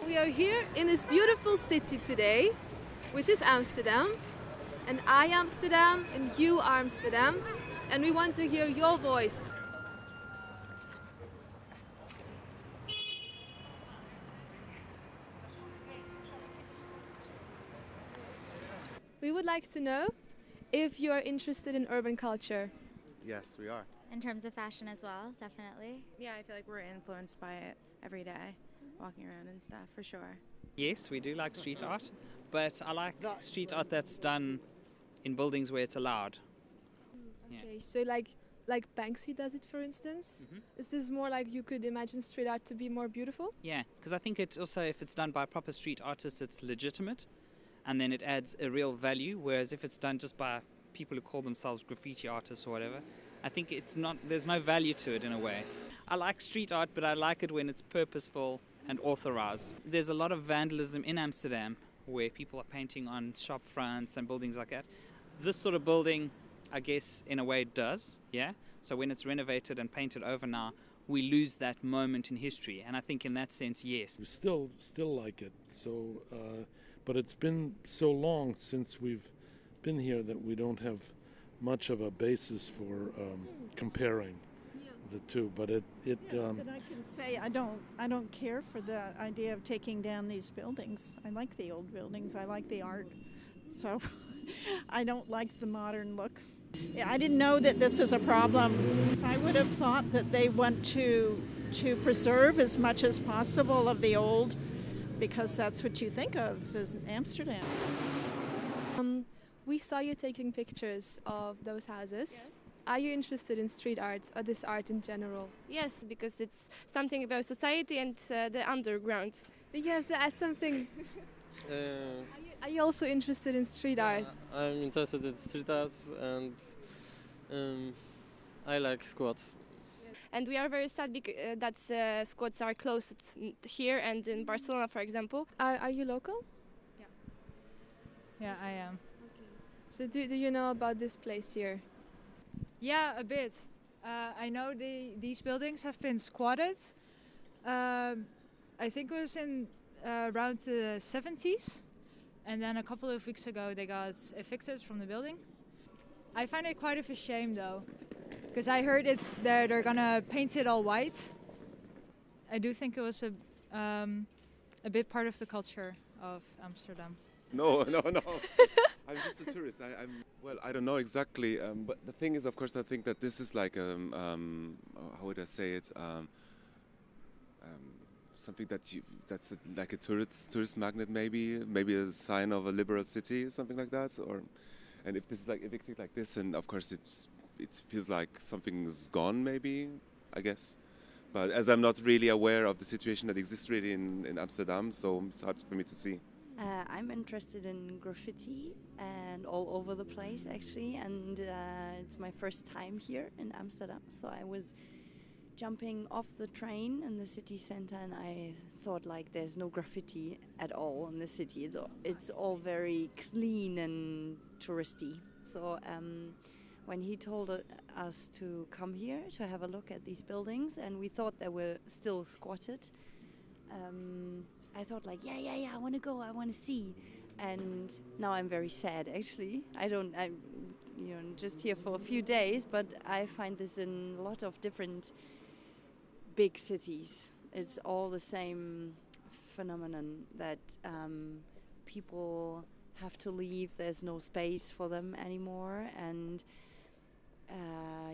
we are here in this beautiful city today, which is Amsterdam. And I Amsterdam, and you are Amsterdam, and we want to hear your voice. We would like to know if you are interested in urban culture. Yes, we are. In terms of fashion as well, definitely. Yeah, I feel like we're influenced by it every day, walking around and stuff, for sure. Yes, we do like street art, but I like street art that's done in buildings where it's allowed. Okay, so like Banksy does it, for instance. Is this more like you could imagine street art to be more beautiful? Yeah, because I think it also, if it's done by proper street artists, it's legitimate, and then it adds a real value, whereas if it's done just by people who call themselves graffiti artists or whatever, I think it's not, there's no value to it in a way. I like street art, but I like it when it's purposeful and authorized. There's a lot of vandalism in Amsterdam where people are painting on shop fronts and buildings like that. This sort of building, I guess, in a way does, yeah? So when it's renovated and painted over now, we lose that moment in history. And I think in that sense, yes. We still like it. So, but it's been so long since we've been here that we don't have much of a basis for comparing the two. But But I can say I don't care for the idea of taking down these buildings. I like the old buildings. I like the art. So I don't like the modern look. Yeah, I didn't know that this was a problem. I would have thought that they want to preserve as much as possible of the old, because that's what you think of as Amsterdam. We saw you taking pictures of those houses. Yes. Are you interested in street art or this art in general? Yes, because it's something about society and the underground. Do you have to add something? Are you also interested in street art? I'm interested in street art, and I like squats. And we are very sad that squats are closed here and in Barcelona, for example. Are you local? Yeah. Yeah, I am. Okay. So do you know about this place here? Yeah, a bit. I know these buildings have been squatted. I think it was in around the 70s. And then a couple of weeks ago they got evicted from the building. I find it quite of a shame though, because I heard they're gonna paint it all white. I do think it was a bit part of the culture of Amsterdam. No. I'm just a tourist. I don't know exactly, but the thing is, of course, I think that this is like how would I say it? Something that's like a tourist magnet, maybe a sign of a liberal city, something like that. And if this is like evicted like this, and of course it feels like something's gone, maybe, I guess. But as I'm not really aware of the situation that exists really in Amsterdam, so it's hard for me to see. I'm interested in graffiti and all over the place actually, and it's my first time here in Amsterdam, so I was jumping off the train in the city center and I thought like there's no graffiti at all in the city. It's all very clean and touristy. So when he told us to come here to have a look at these buildings, and we thought they were still squatted, I thought like, yeah, I want to go, I want to see. And now I'm very sad actually. I'm just here for a few days, but I find this in a lot of different big cities. It's all the same phenomenon that people have to leave. There's no space for them anymore, and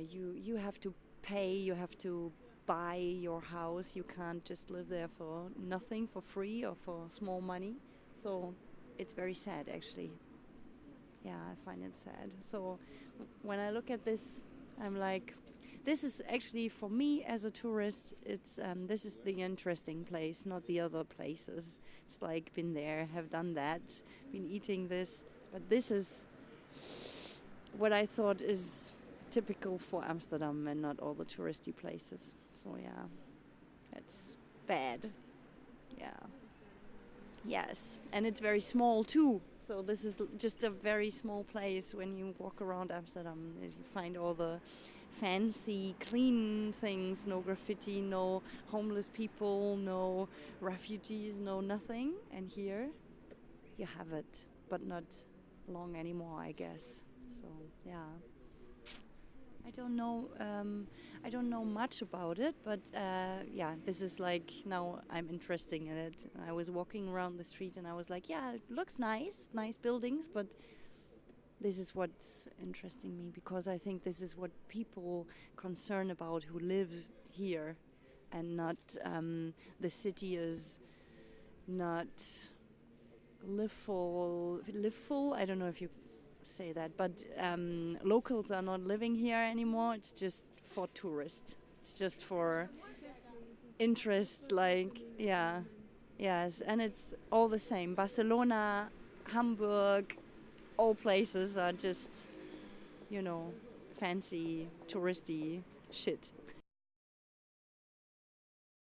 you have to pay, you have to buy your house. You can't just live there for nothing, for free or for small money. So it's very sad actually. Yeah, I find it sad. So when I look at this, I'm like, this is actually, for me as a tourist, it's this is the interesting place, not the other places. It's like, been there, have done that, been eating this, but this is what I thought is typical for Amsterdam and not all the touristy places. So yeah, it's bad. Yeah. Yes, and it's very small too. So this is just a very small place. When you walk around Amsterdam, you find all the fancy, clean things, no graffiti, no homeless people, no refugees, no nothing. And here you have it, but not long anymore, I guess. So yeah, I don't know. I don't know much about it, but yeah, this is like now I'm interested in it. I was walking around the street and I was like, yeah, it looks nice, nice buildings, but this is what's interesting me, because I think this is what people concern about who live here, and not the city is not liveful. I don't know if you say that, but locals are not living here anymore. It's just for tourists. It's just for interest, like, yeah, yes, and it's all the same. Barcelona, Hamburg, all places are just, fancy, touristy shit.